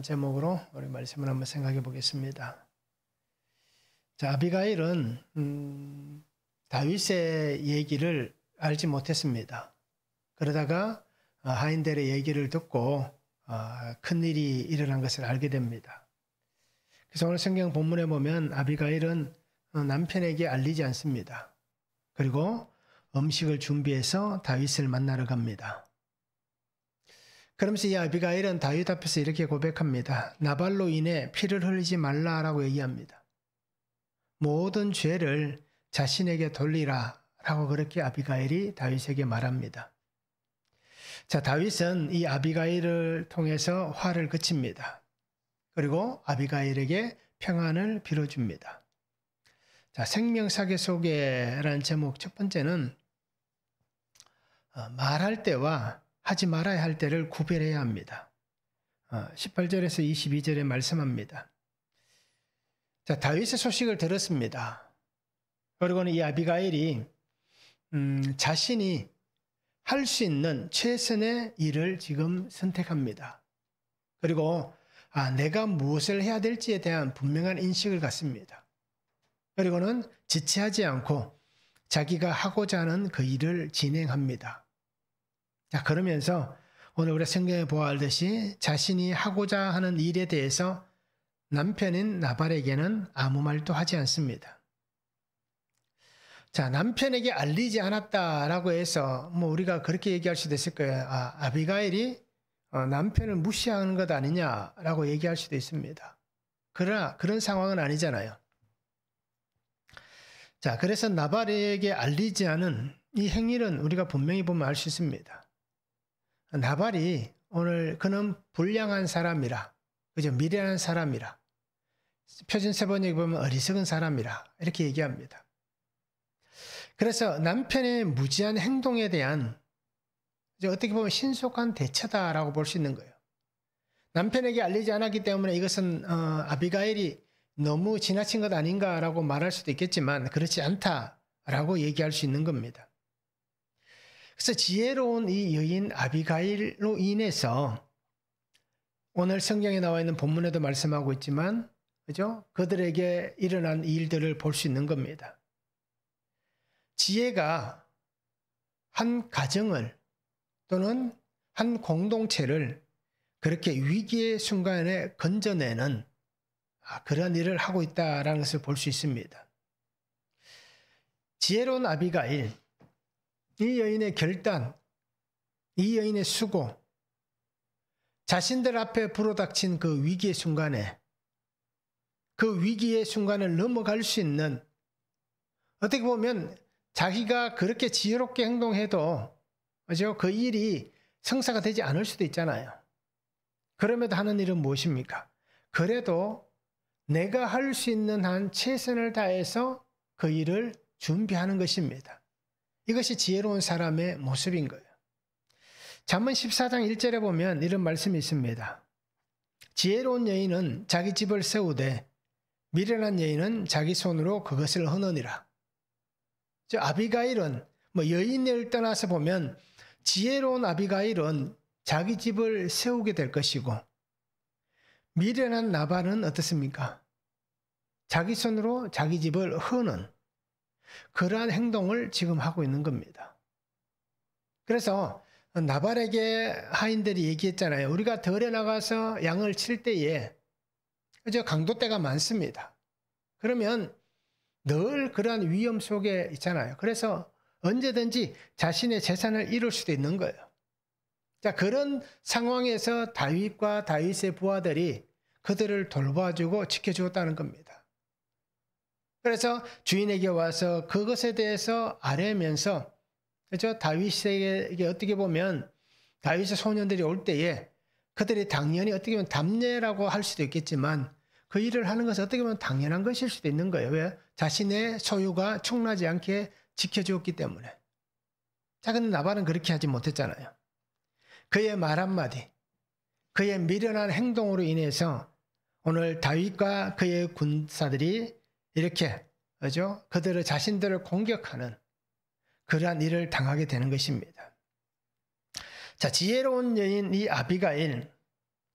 제목으로 우리 말씀을 한번 생각해 보겠습니다. 자, 아비가일은 다윗의 얘기를 알지 못했습니다. 그러다가 하인들의 얘기를 듣고 큰일이 일어난 것을 알게 됩니다. 그래서 오늘 성경 본문에 보면 아비가일은 남편에게 알리지 않습니다. 그리고 음식을 준비해서 다윗을 만나러 갑니다. 그러면서 이 아비가일은 다윗 앞에서 이렇게 고백합니다. 나발로 인해 피를 흘리지 말라라고 얘기합니다. 모든 죄를 자신에게 돌리라 라고 그렇게 아비가일이 다윗에게 말합니다. 자, 다윗은 이 아비가일을 통해서 화를 그칩니다. 그리고 아비가일에게 평안을 빌어줍니다. 자, 생명사계 소개라는 제목 첫 번째는 말할 때와 하지 말아야 할 때를 구별해야 합니다. 18절에서 22절에 말씀합니다. 자, 다윗의 소식을 들었습니다. 그리고는 이 아비가일이 자신이 할 수 있는 최선의 일을 지금 선택합니다. 그리고 내가 무엇을 해야 될지에 대한 분명한 인식을 갖습니다. 그리고는 지체하지 않고 자기가 하고자 하는 그 일을 진행합니다. 자, 그러면서 오늘 우리 성경에 보아하듯이 자신이 하고자 하는 일에 대해서 남편인 나발에게는 아무 말도 하지 않습니다. 자, 남편에게 알리지 않았다라고 해서 우리가 그렇게 얘기할 수도 있을 거예요. 아비가일이 남편을 무시하는 것 아니냐라고 얘기할 수도 있습니다. 그러나 그런 상황은 아니잖아요. 자, 그래서 나발에게 알리지 않은 이 행위는 우리가 분명히 보면 알 수 있습니다. 나발이 오늘 그는 불량한 사람이라, 그죠? 미련한 사람이라, 표준세번역에 보면 어리석은 사람이라 이렇게 얘기합니다. 그래서 남편의 무지한 행동에 대한 어떻게 보면 신속한 대처다라고 볼 수 있는 거예요. 남편에게 알리지 않았기 때문에 이것은 아비가일이 너무 지나친 것 아닌가라고 말할 수도 있겠지만 그렇지 않다라고 얘기할 수 있는 겁니다. 그래서 지혜로운 이 여인 아비가일로 인해서 오늘 성경에 나와 있는 본문에도 말씀하고 있지만, 그죠? 그들에게 일어난 일들을 볼 수 있는 겁니다. 지혜가 한 가정을 또는 한 공동체를 그렇게 위기의 순간에 건져내는 그런 일을 하고 있다는 것을 볼 수 있습니다. 지혜로운 아비가일, 이 여인의 결단, 이 여인의 수고, 자신들 앞에 불어닥친 그 위기의 순간에 그 위기의 순간을 넘어갈 수 있는, 어떻게 보면 자기가 그렇게 지혜롭게 행동해도 그죠? 그 일이 성사가 되지 않을 수도 있잖아요. 그럼에도 하는 일은 무엇입니까? 그래도 내가 할 수 있는 한 최선을 다해서 그 일을 준비하는 것입니다. 이것이 지혜로운 사람의 모습인 거예요. 잠언 14장 1절에 보면 이런 말씀이 있습니다. 지혜로운 여인은 자기 집을 세우되 미련한 여인은 자기 손으로 그것을 허느니라. 아비가일은 여인을 떠나서 보면 지혜로운 아비가일은 자기 집을 세우게 될 것이고, 미련한 나발은 어떻습니까? 자기 손으로 자기 집을 허는 그러한 행동을 지금 하고 있는 겁니다. 그래서 나발에게 하인들이 얘기했잖아요. 우리가 들에 나가서 양을 칠 때에 그저 강도떼가 많습니다. 그러면 늘 그러한 위험 속에 있잖아요. 그래서 언제든지 자신의 재산을 잃을 수도 있는 거예요. 자, 그런 상황에서 다윗과 다윗의 부하들이 그들을 돌봐주고 지켜주었다는 겁니다. 그래서 주인에게 와서 그것에 대해서 아뢰면서, 그렇죠? 다윗에게 어떻게 보면 다윗의 소년들이 올 때에 그들이 당연히 어떻게 보면 담례라고 할 수도 있겠지만 그 일을 하는 것은 어떻게 보면 당연한 것일 수도 있는 거예요. 왜? 자신의 소유가 충나지 않게 지켜주었기 때문에. 자, 근데 나발은 그렇게 하지 못했잖아요. 그의 말 한마디, 그의 미련한 행동으로 인해서 오늘 다윗과 그의 군사들이 이렇게, 그죠? 그들의 자신들을 공격하는 그러한 일을 당하게 되는 것입니다. 자, 지혜로운 여인 이 아비가일,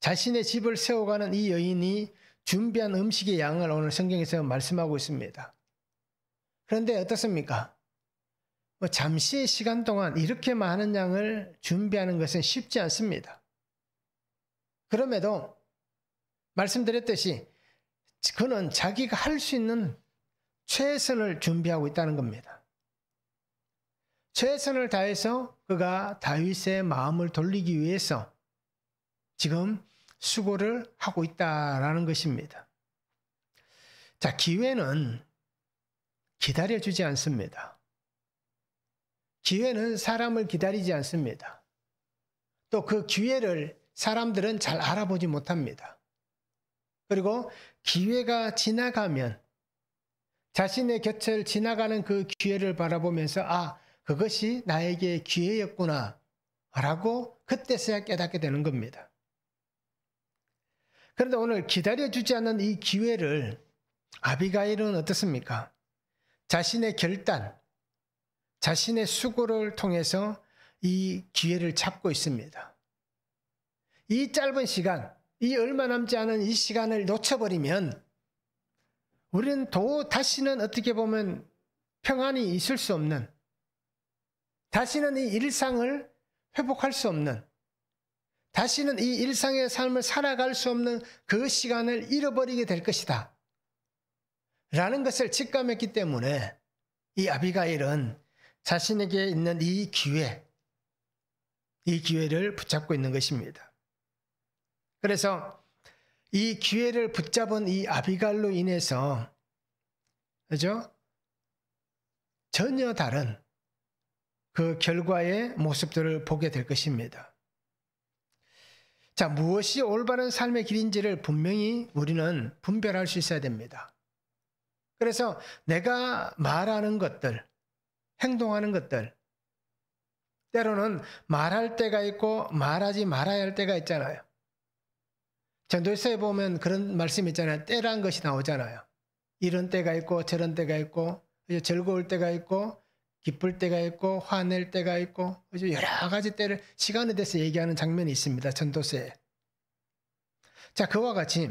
자신의 집을 세워가는 이 여인이 준비한 음식의 양을 오늘 성경에서 말씀하고 있습니다. 그런데 어떻습니까? 잠시의 시간 동안 이렇게 많은 양을 준비하는 것은 쉽지 않습니다. 그럼에도 말씀드렸듯이 그는 자기가 할 수 있는 최선을 준비하고 있다는 겁니다. 최선을 다해서 그가 다윗의 마음을 돌리기 위해서 지금 수고를 하고 있다라는 것입니다. 자, 기회는 기다려주지 않습니다. 기회는 사람을 기다리지 않습니다. 또 그 기회를 사람들은 잘 알아보지 못합니다. 그리고 기회가 지나가면 자신의 곁을 지나가는 그 기회를 바라보면서 그것이 나에게 기회였구나 라고 그때서야 깨닫게 되는 겁니다. 그런데 오늘 기다려주지 않는 이 기회를 아비가일은 어떻습니까? 자신의 결단, 자신의 수고를 통해서 이 기회를 잡고 있습니다. 이 짧은 시간, 이 얼마 남지 않은 이 시간을 놓쳐버리면 우리는 다시는 어떻게 보면 평안이 있을 수 없는, 다시는 이 일상을 회복할 수 없는, 다시는 이 일상의 삶을 살아갈 수 없는 그 시간을 잃어버리게 될 것이다 라는 것을 직감했기 때문에 이 아비가일은 자신에게 있는 이 기회를 붙잡고 있는 것입니다. 그래서 이 기회를 붙잡은 이 아비가일로 인해서 전혀 다른 그 결과의 모습들을 보게 될 것입니다. 자, 무엇이 올바른 삶의 길인지를 분명히 우리는 분별할 수 있어야 됩니다. 그래서 내가 말하는 것들, 행동하는 것들, 때로는 말할 때가 있고 말하지 말아야 할 때가 있잖아요. 전도서에 보면 그런 말씀이 있잖아요. 때란 것이 나오잖아요. 이런 때가 있고 저런 때가 있고 즐거울 때가 있고 기쁠 때가 있고 화낼 때가 있고 여러 가지 때를 시간에 대해서 얘기하는 장면이 있습니다. 전도서에. 자, 그와 같이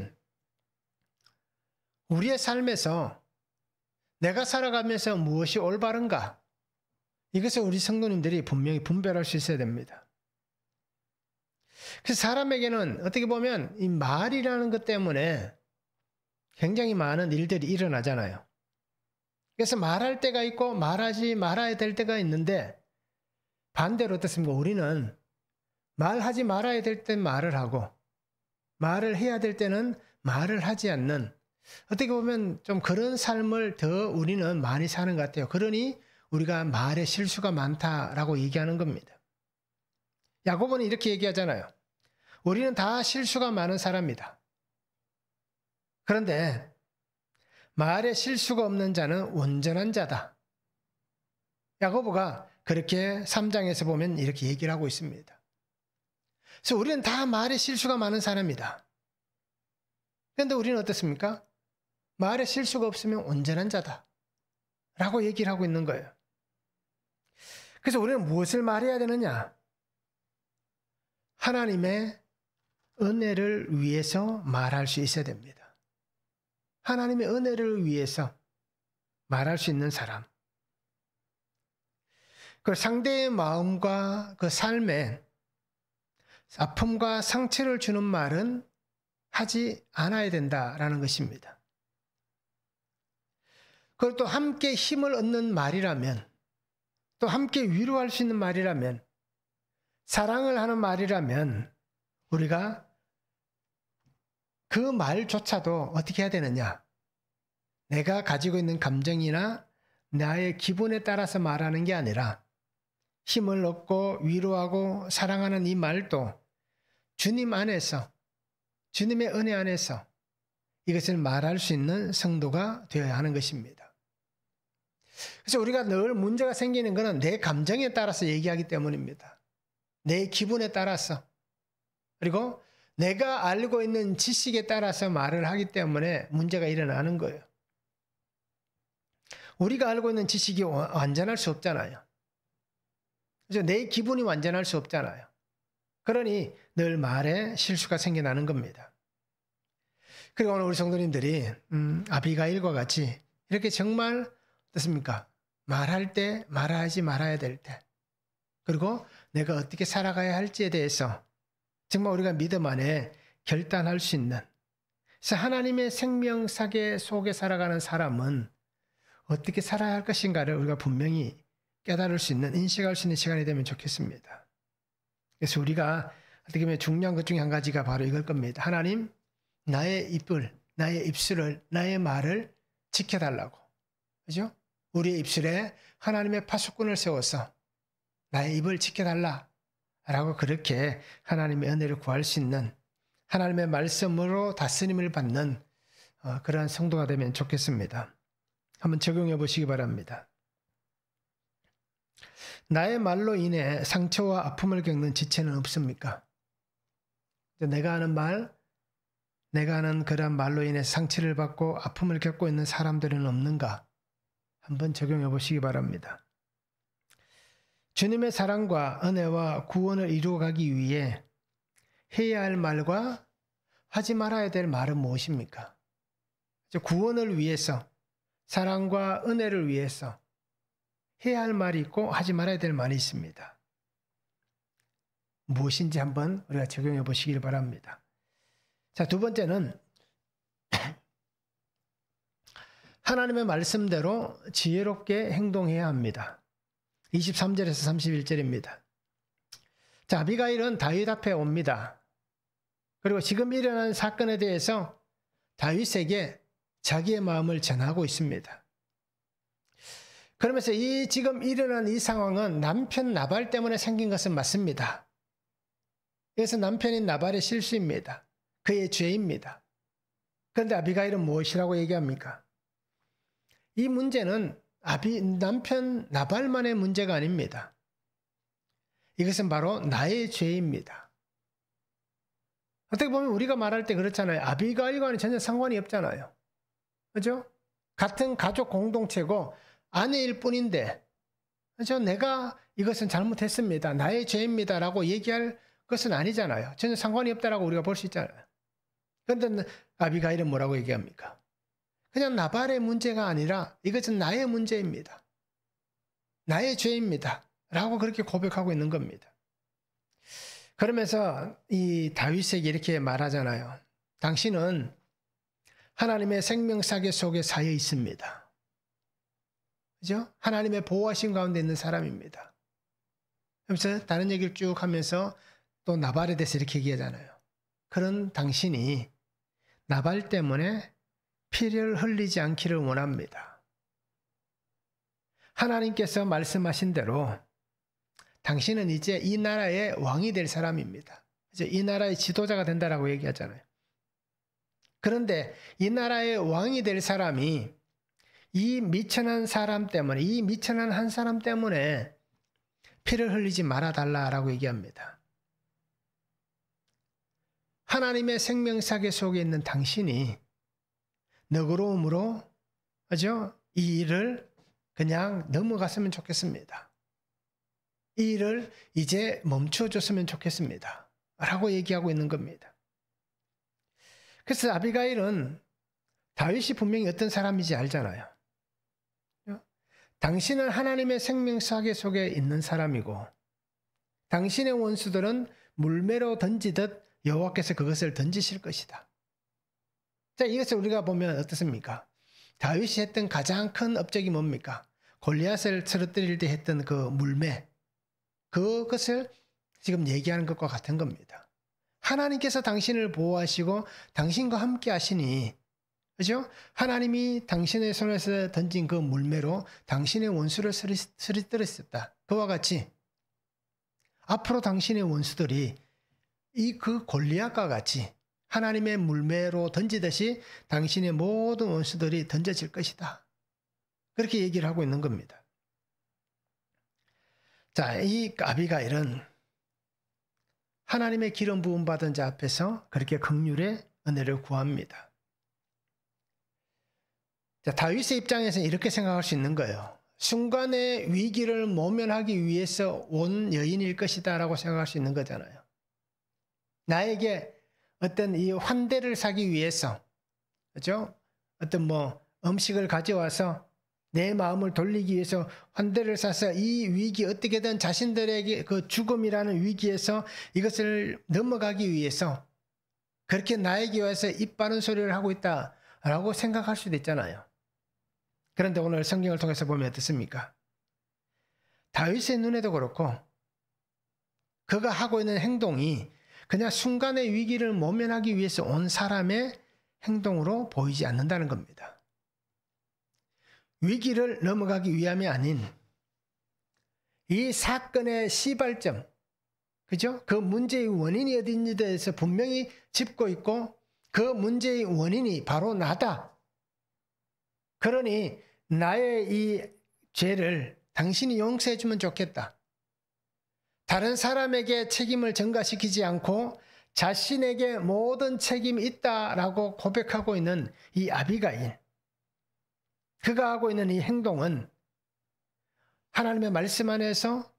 우리의 삶에서 내가 살아가면서 무엇이 올바른가, 이것을 우리 성도님들이 분명히 분별할 수 있어야 됩니다. 그래서 사람에게는 어떻게 보면 이 말이라는 것 때문에 굉장히 많은 일들이 일어나잖아요. 그래서 말할 때가 있고 말하지 말아야 될 때가 있는데, 반대로 어떻습니까? 우리는 말하지 말아야 될 땐 말을 하고 말을 해야 될 때는 말을 하지 않는, 어떻게 보면 좀 그런 삶을 더 우리는 많이 사는 것 같아요. 그러니 우리가 말에 실수가 많다라고 얘기하는 겁니다. 야고보는 이렇게 얘기하잖아요. 우리는 다 실수가 많은 사람이다. 그런데 말에 실수가 없는 자는 온전한 자다. 야고보가 그렇게 3장에서 보면 이렇게 얘기를 하고 있습니다. 그래서 우리는 다 말에 실수가 많은 사람이다. 그런데 우리는 어떻습니까? 말에 실수가 없으면 온전한 자다 라고 얘기를 하고 있는 거예요. 그래서 우리는 무엇을 말해야 되느냐? 하나님의 은혜를 위해서 말할 수 있어야 됩니다. 하나님의 은혜를 위해서 말할 수 있는 사람. 그 상대의 마음과 그 삶에 아픔과 상처를 주는 말은 하지 않아야 된다라는 것입니다. 그리고 또 함께 힘을 얻는 말이라면, 또 함께 위로할 수 있는 말이라면, 사랑을 하는 말이라면 우리가 그 말조차도 어떻게 해야 되느냐? 내가 가지고 있는 감정이나 나의 기분에 따라서 말하는 게 아니라 힘을 얻고 위로하고 사랑하는 이 말도 주님 안에서, 주님의 은혜 안에서 이것을 말할 수 있는 성도가 되어야 하는 것입니다. 그래서 우리가 늘 문제가 생기는 것은 내 감정에 따라서 얘기하기 때문입니다. 내 기분에 따라서, 그리고 내가 알고 있는 지식에 따라서 말을 하기 때문에 문제가 일어나는 거예요. 우리가 알고 있는 지식이 완전할 수 없잖아요. 그래서 내 기분이 완전할 수 없잖아요. 그러니 늘 말에 실수가 생겨나는 겁니다. 그리고 오늘 우리 성도님들이 아비가일과 같이 이렇게 정말 어떻습니까? 말할 때 말하지 말아야 될 때, 그리고 내가 어떻게 살아가야 할지에 대해서 정말 우리가 믿음 안에 결단할 수 있는, 그래서 하나님의 생명사계 속에 살아가는 사람은 어떻게 살아야 할 것인가를 우리가 분명히 깨달을 수 있는, 인식할 수 있는 시간이 되면 좋겠습니다. 그래서 우리가 어떻게 보면 중요한 것 중에 한 가지가 바로 이걸 겁니다. 하나님, 나의 입을, 나의 입술을, 나의 말을 지켜달라고. 그죠? 우리의 입술에 하나님의 파수꾼을 세워서 나의 입을 지켜달라라고 그렇게 하나님의 은혜를 구할 수 있는, 하나님의 말씀으로 다스림을 받는 그러한 성도가 되면 좋겠습니다. 한번 적용해 보시기 바랍니다. 나의 말로 인해 상처와 아픔을 겪는 지체는 없습니까? 내가 하는 말, 내가 하는 그런 말로 인해 상처를 받고 아픔을 겪고 있는 사람들은 없는가? 한번 적용해 보시기 바랍니다. 주님의 사랑과 은혜와 구원을 이루어가기 위해 해야 할 말과 하지 말아야 될 말은 무엇입니까? 구원을 위해서, 사랑과 은혜를 위해서 해야 할 말이 있고 하지 말아야 될 말이 있습니다. 무엇인지 한번 우리가 적용해 보시길 바랍니다. 자, 두 번째는 하나님의 말씀대로 지혜롭게 행동해야 합니다. 23절에서 31절입니다. 자, 아비가일은 다윗 앞에 옵니다. 그리고 지금 일어난 사건에 대해서 다윗에게 자기의 마음을 전하고 있습니다. 그러면서 이 지금 일어난 이 상황은 남편 나발 때문에 생긴 것은 맞습니다. 이것은 남편인 나발의 실수입니다. 그의 죄입니다. 그런데 아비가일은 무엇이라고 얘기합니까? 이 문제는 남편 나발만의 문제가 아닙니다. 이것은 바로 나의 죄입니다. 어떻게 보면 우리가 말할 때 그렇잖아요. 아비가일과는 전혀 상관이 없잖아요. 그죠? 같은 가족 공동체고 아내일 뿐인데, 그죠? 내가 이것은 잘못했습니다, 나의 죄입니다 라고 얘기할 것은 아니잖아요. 전혀 상관이 없다라고 우리가 볼 수 있잖아요. 그런데 아비가일은 뭐라고 얘기합니까? 그냥 나발의 문제가 아니라 이것은 나의 문제입니다, 나의 죄입니다 라고 그렇게 고백하고 있는 겁니다. 그러면서 이 다윗에게 이렇게 말하잖아요. 당신은 하나님의 생명사계 속에 사여 있습니다. 그죠? 하나님의 보호하심 가운데 있는 사람입니다. 그래서 다른 얘기를 쭉 하면서 또 나발에 대해서 이렇게 얘기하잖아요. 그런 당신이 나발 때문에 피를 흘리지 않기를 원합니다. 하나님께서 말씀하신 대로 당신은 이제 이 나라의 왕이 될 사람입니다. 이제 이 나라의 지도자가 된다라고 얘기하잖아요. 그런데 이 나라의 왕이 될 사람이 이 미천한 사람 때문에, 이 미천한 한 사람 때문에 피를 흘리지 말아달라라고 얘기합니다. 하나님의 생명사계 속에 있는 당신이 너그러움으로, 그죠? 이 일을 그냥 넘어갔으면 좋겠습니다. 이 일을 이제 멈춰줬으면 좋겠습니다 라고 얘기하고 있는 겁니다. 그래서 아비가일은 다윗이 분명히 어떤 사람인지 알잖아요. 당신은 하나님의 생명사계 속에 있는 사람이고 당신의 원수들은 물매로 던지듯 여호와께서 그것을 던지실 것이다. 자, 이것을 우리가 보면 어떻습니까? 다윗이 했던 가장 큰 업적이 뭡니까? 골리앗을 쓰러뜨릴 때 했던 그 물매, 그것을 지금 얘기하는 것과 같은 겁니다. 하나님께서 당신을 보호하시고 당신과 함께 하시니, 그죠? 하나님이 당신의 손에서 던진 그 물매로 당신의 원수를 쓰러뜨렸다. 그와 같이 앞으로 당신의 원수들이 그 골리앗과 같이 하나님의 물매로 던지듯이 당신의 모든 원수들이 던져질 것이다. 그렇게 얘기를 하고 있는 겁니다. 자, 이 아비가일은 하나님의 기름 부음 받은 자 앞에서 그렇게 긍휼의 은혜를 구합니다. 자, 다윗의 입장에서는 이렇게 생각할 수 있는 거예요. 순간의 위기를 모면하기 위해서 온 여인일 것이다 라고 생각할 수 있는 거잖아요. 나에게 어떤 이 환대를 사기 위해서, 그죠? 어떤 뭐 음식을 가져와서 내 마음을 돌리기 위해서 환대를 사서 이 위기 어떻게든 자신들에게 그 죽음이라는 위기에서 이것을 넘어가기 위해서 그렇게 나에게 와서 입 바른 소리를 하고 있다라고 생각할 수도 있잖아요. 그런데 오늘 성경을 통해서 보면 어떻습니까? 다윗의 눈에도 그렇고 그가 하고 있는 행동이 그냥 순간의 위기를 모면하기 위해서 온 사람의 행동으로 보이지 않는다는 겁니다. 위기를 넘어가기 위함이 아닌 이 사건의 시발점, 그죠? 그 문제의 원인이 어딘지에 대해서 분명히 짚고 있고 그 문제의 원인이 바로 나다. 그러니 나의 이 죄를 당신이 용서해 주면 좋겠다. 다른 사람에게 책임을 전가시키지 않고 자신에게 모든 책임이 있다라고 고백하고 있는 이 아비가일. 그가 하고 있는 이 행동은 하나님의 말씀 안에서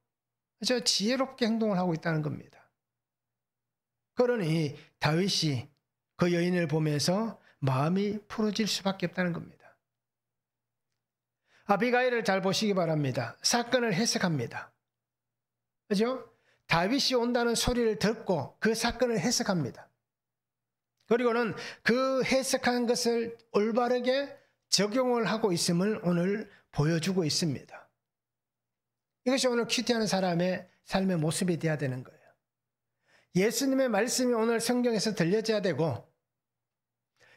아주 지혜롭게 행동을 하고 있다는 겁니다. 그러니 다윗이 그 여인을 보면서 마음이 풀어질 수밖에 없다는 겁니다. 아비가일을 잘 보시기 바랍니다. 사건을 해석합니다. 그죠? 다윗이 온다는 소리를 듣고 그 사건을 해석합니다. 그리고는 그 해석한 것을 올바르게 적용을 하고 있음을 오늘 보여주고 있습니다. 이것이 오늘 큐티하는 사람의 삶의 모습이 되어야 되는 거예요. 예수님의 말씀이 오늘 성경에서 들려져야 되고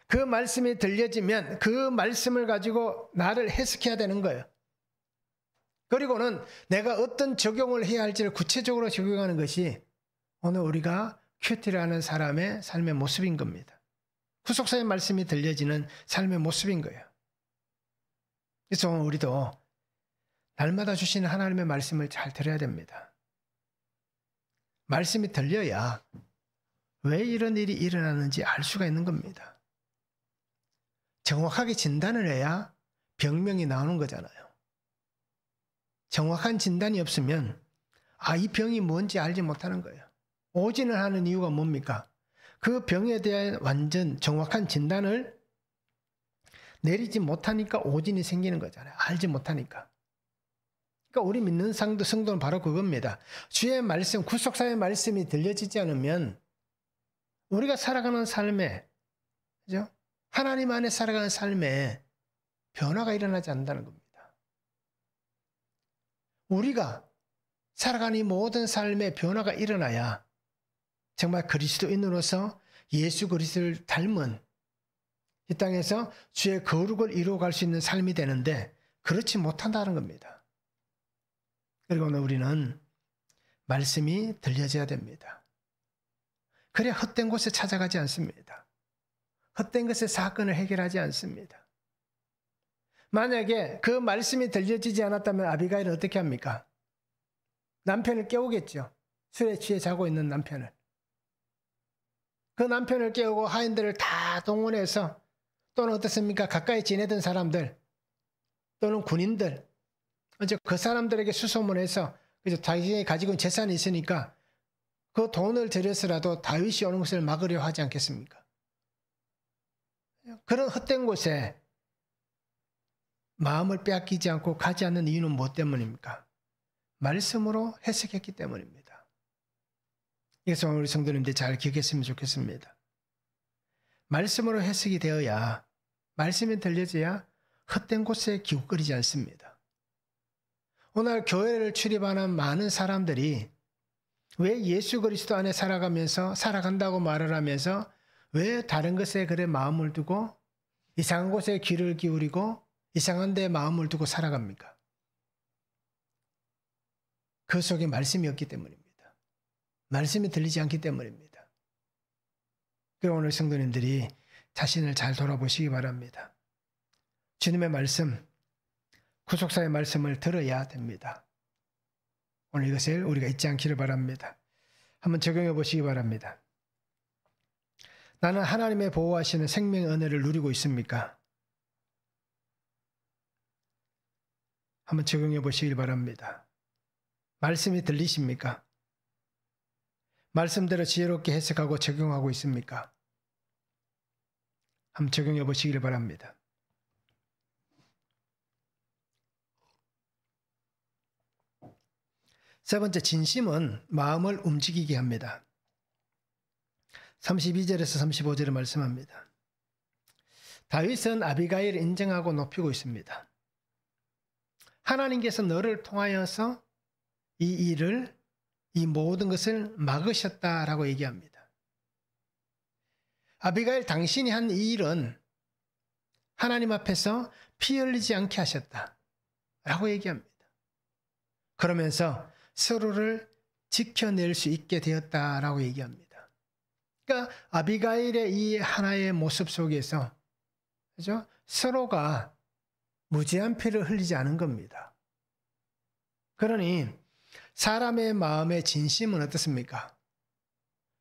그 말씀이 들려지면 그 말씀을 가지고 나를 해석해야 되는 거예요. 그리고는 내가 어떤 적용을 해야 할지를 구체적으로 적용하는 것이 오늘 우리가 큐티라는 사람의 삶의 모습인 겁니다. 구속사의 말씀이 들려지는 삶의 모습인 거예요. 그래서 오늘 우리도 날마다 주시는 하나님의 말씀을 잘 들어야 됩니다. 말씀이 들려야 왜 이런 일이 일어나는지 알 수가 있는 겁니다. 정확하게 진단을 해야 병명이 나오는 거잖아요. 정확한 진단이 없으면 이 병이 뭔지 알지 못하는 거예요. 오진을 하는 이유가 뭡니까? 그 병에 대한 완전 정확한 진단을 내리지 못하니까 오진이 생기는 거잖아요. 알지 못하니까. 그러니까 우리 믿는 성도는 바로 그겁니다. 주의 말씀, 구속사의 말씀이 들려지지 않으면 우리가 살아가는 삶에, 그죠? 하나님 안에 살아가는 삶에 변화가 일어나지 않는다는 겁니다. 우리가 살아가는 이 모든 삶에 변화가 일어나야 정말 그리스도인으로서 예수 그리스도를 닮은 이 땅에서 주의 거룩을 이루어갈 수 있는 삶이 되는데 그렇지 못한다는 겁니다. 그리고 오늘 우리는 말씀이 들려져야 됩니다. 그래야 헛된 곳에 찾아가지 않습니다. 헛된 것의 사건을 해결하지 않습니다. 만약에 그 말씀이 들려지지 않았다면 아비가일은 어떻게 합니까? 남편을 깨우겠죠. 술에 취해 자고 있는 남편을. 그 남편을 깨우고 하인들을 다 동원해서 또는 어떻습니까? 가까이 지내던 사람들 또는 군인들 그 사람들에게 수소문해서 자신이 가지고 있는 재산이 있으니까 그 돈을 들여서라도 다윗이 오는 것을 막으려 하지 않겠습니까? 그런 헛된 곳에 마음을 빼앗기지 않고 가지 않는 이유는 무엇 때문입니까? 말씀으로 해석했기 때문입니다. 이것을 우리 성도님들 잘 기억했으면 좋겠습니다. 말씀으로 해석이 되어야, 말씀이 들려져야 헛된 곳에 기웃거리지 않습니다. 오늘 교회를 출입하는 많은 사람들이 왜 예수 그리스도 안에 살아간다고 말을 하면서 왜 다른 것에 그래 마음을 두고 이상한 곳에 귀를 기울이고 이상한 데 마음을 두고 살아갑니까? 그 속에 말씀이 없기 때문입니다. 말씀이 들리지 않기 때문입니다. 그리고 오늘 성도님들이 자신을 잘 돌아보시기 바랍니다. 주님의 말씀, 구속사의 말씀을 들어야 됩니다. 오늘 이것을 우리가 잊지 않기를 바랍니다. 한번 적용해 보시기 바랍니다. 나는 하나님의 보호하시는 생명의 은혜를 누리고 있습니까? 한번 적용해 보시길 바랍니다. 말씀이 들리십니까? 말씀대로 지혜롭게 해석하고 적용하고 있습니까? 한번 적용해 보시길 바랍니다. 세 번째, 진심은 마음을 움직이게 합니다. 32절에서 35절을 말씀합니다. 다윗은 아비가일을 인정하고 높이고 있습니다. 하나님께서 너를 통하여서 이 모든 것을 막으셨다라고 얘기합니다. 아비가일, 당신이 한 이 일은 하나님 앞에서 피 흘리지 않게 하셨다라고 얘기합니다. 그러면서 서로를 지켜낼 수 있게 되었다라고 얘기합니다. 그러니까 아비가일의 이 하나의 모습 속에서, 그죠? 서로가 무죄한 피를 흘리지 않은 겁니다. 그러니 사람의 마음의 진심은 어떻습니까?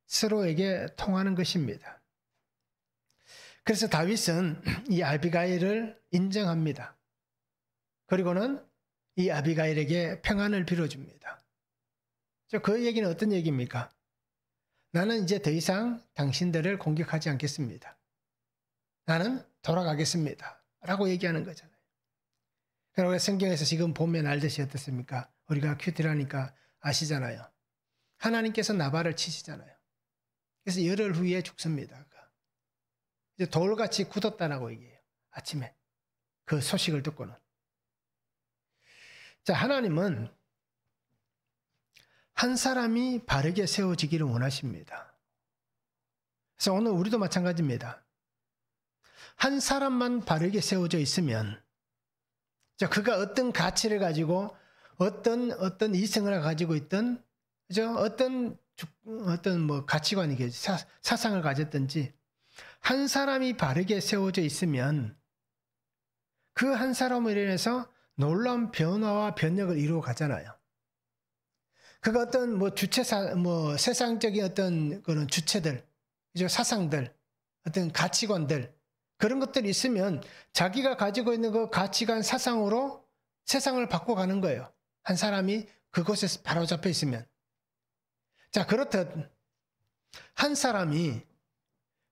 서로에게 통하는 것입니다. 그래서 다윗은 이 아비가일을 인정합니다. 그리고는 이 아비가일에게 평안을 빌어줍니다. 그 얘기는 어떤 얘기입니까? 나는 이제 더 이상 당신들을 공격하지 않겠습니다. 나는 돌아가겠습니다. 라고 얘기하는 거잖아요. 그리고 성경에서 지금 보면 알듯이 어떻습니까? 우리가 큐티라니까 아시잖아요. 하나님께서 나발을 치시잖아요. 그래서 열흘 후에 죽습니다. 이제 돌같이 굳었다라고 얘기해요. 아침에. 그 소식을 듣고는. 자, 하나님은 한 사람이 바르게 세워지기를 원하십니다. 그래서 오늘 우리도 마찬가지입니다. 한 사람만 바르게 세워져 있으면, 자, 그가 어떤 가치를 가지고 어떤 이성을 가지고 있든, 그죠? 어떤 뭐 가치관이겠지, 사상을 가졌든지, 한 사람이 바르게 세워져 있으면 그 한 사람으로 인해서 놀라운 변화와 변혁을 이루어 가잖아요. 그가 어떤 세상적인 어떤 그런 주체들, 그죠? 사상들, 어떤 가치관들, 그런 것들이 있으면 자기가 가지고 있는 그 가치관, 사상으로 세상을 바꿔가는 거예요. 한 사람이 그곳에 바로 잡혀 있으면. 자, 그렇듯 한 사람이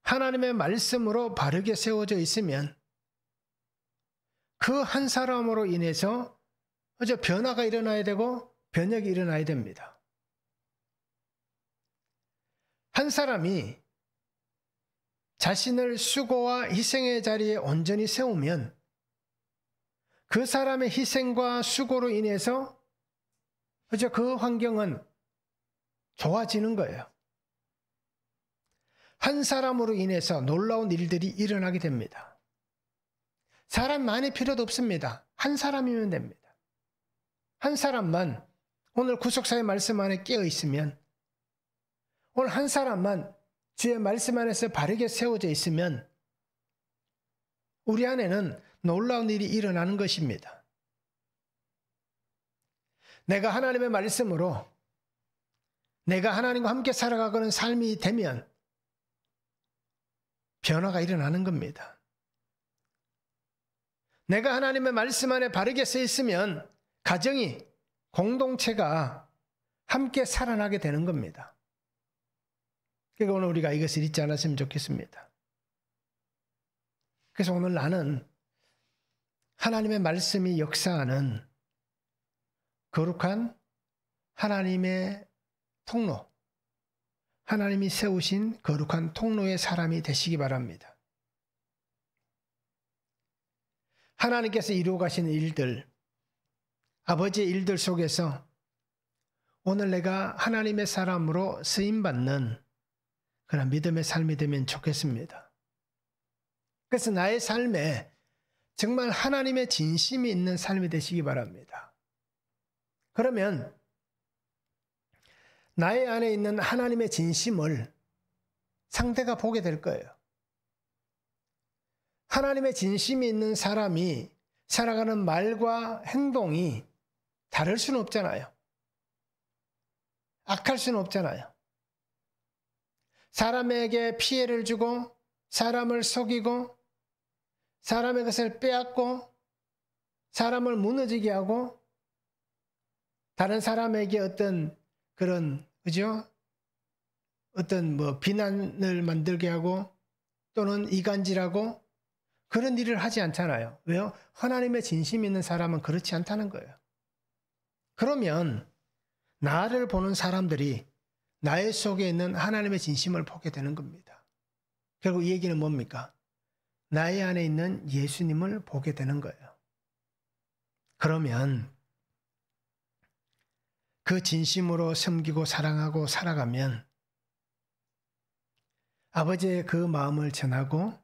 하나님의 말씀으로 바르게 세워져 있으면 그 한 사람으로 인해서 변화가 일어나야 되고 변혁이 일어나야 됩니다. 한 사람이 자신을 수고와 희생의 자리에 온전히 세우면 그 사람의 희생과 수고로 인해서 그 환경은 좋아지는 거예요. 한 사람으로 인해서 놀라운 일들이 일어나게 됩니다. 사람 많이 필요도 없습니다. 한 사람이면 됩니다. 한 사람만 오늘 구속사의 말씀 안에 깨어 있으면, 오늘 한 사람만 주의 말씀 안에서 바르게 세워져 있으면 우리 안에는 놀라운 일이 일어나는 것입니다. 내가 하나님의 말씀으로 내가 하나님과 함께 살아가는 삶이 되면 변화가 일어나는 겁니다. 내가 하나님의 말씀 안에 바르게 서 있으면 가정이, 공동체가 함께 살아나게 되는 겁니다. 그러니까 오늘 우리가 이것을 잊지 않았으면 좋겠습니다. 그래서 오늘 나는 하나님의 말씀이 역사하는 거룩한 하나님의 통로, 하나님이 세우신 거룩한 통로의 사람이 되시기 바랍니다. 하나님께서 이루어 가시는 일들, 아버지의 일들 속에서 오늘 내가 하나님의 사람으로 쓰임받는 그런 믿음의 삶이 되면 좋겠습니다. 그래서 나의 삶에 정말 하나님의 진심이 있는 삶이 되시기 바랍니다. 그러면 나의 안에 있는 하나님의 진심을 상대가 보게 될 거예요. 하나님의 진심이 있는 사람이 살아가는 말과 행동이 다를 수는 없잖아요. 악할 수는 없잖아요. 사람에게 피해를 주고 사람을 속이고 사람의 것을 빼앗고 사람을 무너지게 하고 다른 사람에게 어떤 그런, 그죠? 어떤 비난을 만들게 하고 또는 이간질하고 그런 일을 하지 않잖아요. 왜요? 하나님의 진심이 있는 사람은 그렇지 않다는 거예요. 그러면 나를 보는 사람들이 나의 속에 있는 하나님의 진심을 보게 되는 겁니다. 결국 이 얘기는 뭡니까? 나의 안에 있는 예수님을 보게 되는 거예요. 그러면 그 진심으로 섬기고 사랑하고 살아가면 아버지의 그 마음을 전하고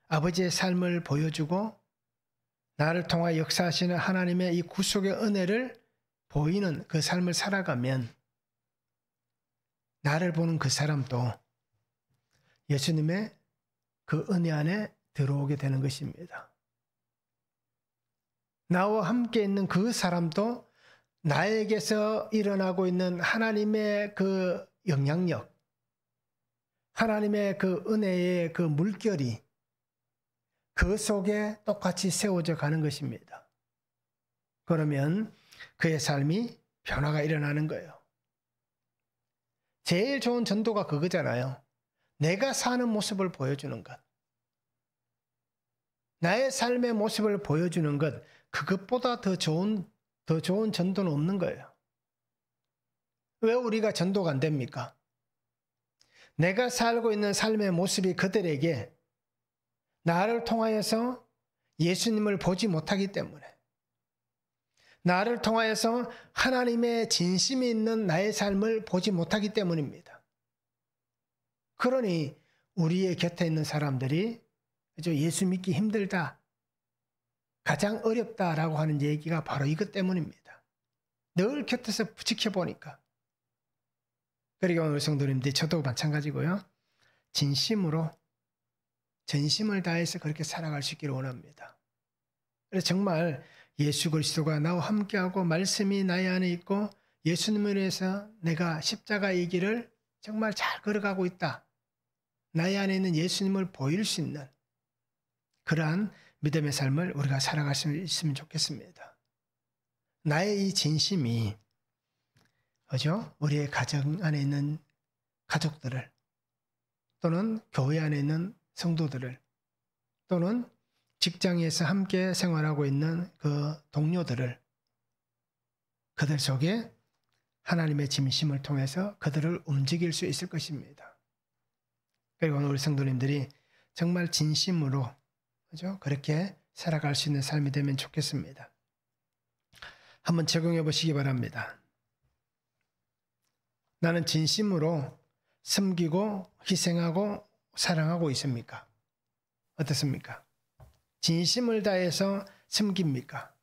아버지의 삶을 보여주고 나를 통하여 역사하시는 하나님의 이 구속의 은혜를 보이는 그 삶을 살아가면 나를 보는 그 사람도 예수님의 그 은혜 안에 들어오게 되는 것입니다. 나와 함께 있는 그 사람도 나에게서 일어나고 있는 하나님의 그 영향력, 하나님의 그 은혜의 그 물결이 그 속에 똑같이 세워져 가는 것입니다. 그러면 그의 삶이 변화가 일어나는 거예요. 제일 좋은 전도가 그거잖아요. 내가 사는 모습을 보여주는 것. 나의 삶의 모습을 보여주는 것, 그것보다 더 좋은 전도는 없는 거예요. 왜 우리가 전도가 안 됩니까? 내가 살고 있는 삶의 모습이 그들에게 나를 통하여서 예수님을 보지 못하기 때문에, 나를 통하여서 하나님의 진심이 있는 나의 삶을 보지 못하기 때문입니다. 그러니 우리의 곁에 있는 사람들이 예수 믿기 힘들다, 가장 어렵다라고 하는 얘기가 바로 이것 때문입니다. 늘 곁에서 지켜보니까. 그리고 오늘 성도님들, 저도 마찬가지고요. 진심으로 전심을 다해서 그렇게 살아갈 수 있기를 원합니다. 그래서 정말 예수 그리스도가 나와 함께하고 말씀이 나의 안에 있고 예수님을 위해서 내가 십자가의 길을 정말 잘 걸어가고 있다. 나의 안에 있는 예수님을 보일 수 있는 그러한 믿음의 삶을 우리가 살아갈 수 있으면 좋겠습니다. 나의 이 진심이 우리의 가정 안에 있는 가족들을 또는 교회 안에 있는 성도들을 또는 직장에서 함께 생활하고 있는 그 동료들을 그들 속에 하나님의 진심을 통해서 그들을 움직일 수 있을 것입니다. 그리고 오늘 우리 성도님들이 정말 진심으로 그렇게 살아갈 수 있는 삶이 되면 좋겠습니다. 한번 적용해 보시기 바랍니다. 나는 진심으로 섬기고 희생하고 사랑하고 있습니까? 어떻습니까? 진심을 다해서 섬깁니까?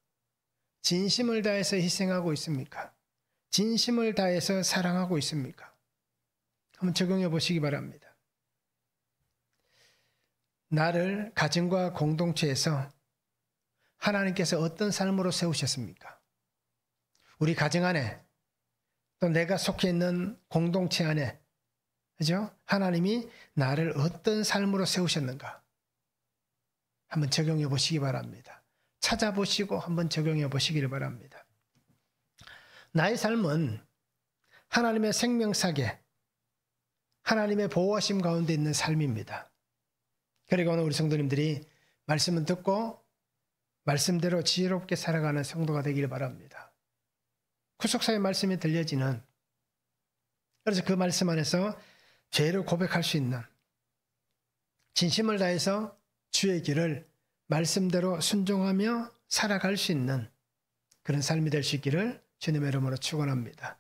진심을 다해서 희생하고 있습니까? 진심을 다해서 사랑하고 있습니까? 한번 적용해 보시기 바랍니다. 나를 가정과 공동체에서 하나님께서 어떤 삶으로 세우셨습니까? 우리 가정 안에 또 내가 속해 있는 공동체 안에 그죠? 하나님이 나를 어떤 삶으로 세우셨는가? 한번 적용해 보시기 바랍니다. 찾아보시고 한번 적용해 보시기를 바랍니다. 나의 삶은 하나님의 생명사계, 하나님의 보호하심 가운데 있는 삶입니다. 그리고 오늘 우리 성도님들이 말씀을 듣고 말씀대로 지혜롭게 살아가는 성도가 되기를 바랍니다. 구속사의 말씀이 들려지는, 그래서 그 말씀 안에서 죄를 고백할 수 있는, 진심을 다해서 주의 길을 말씀대로 순종하며 살아갈 수 있는 그런 삶이 될 수 있기를 주님의 이름으로 축원합니다.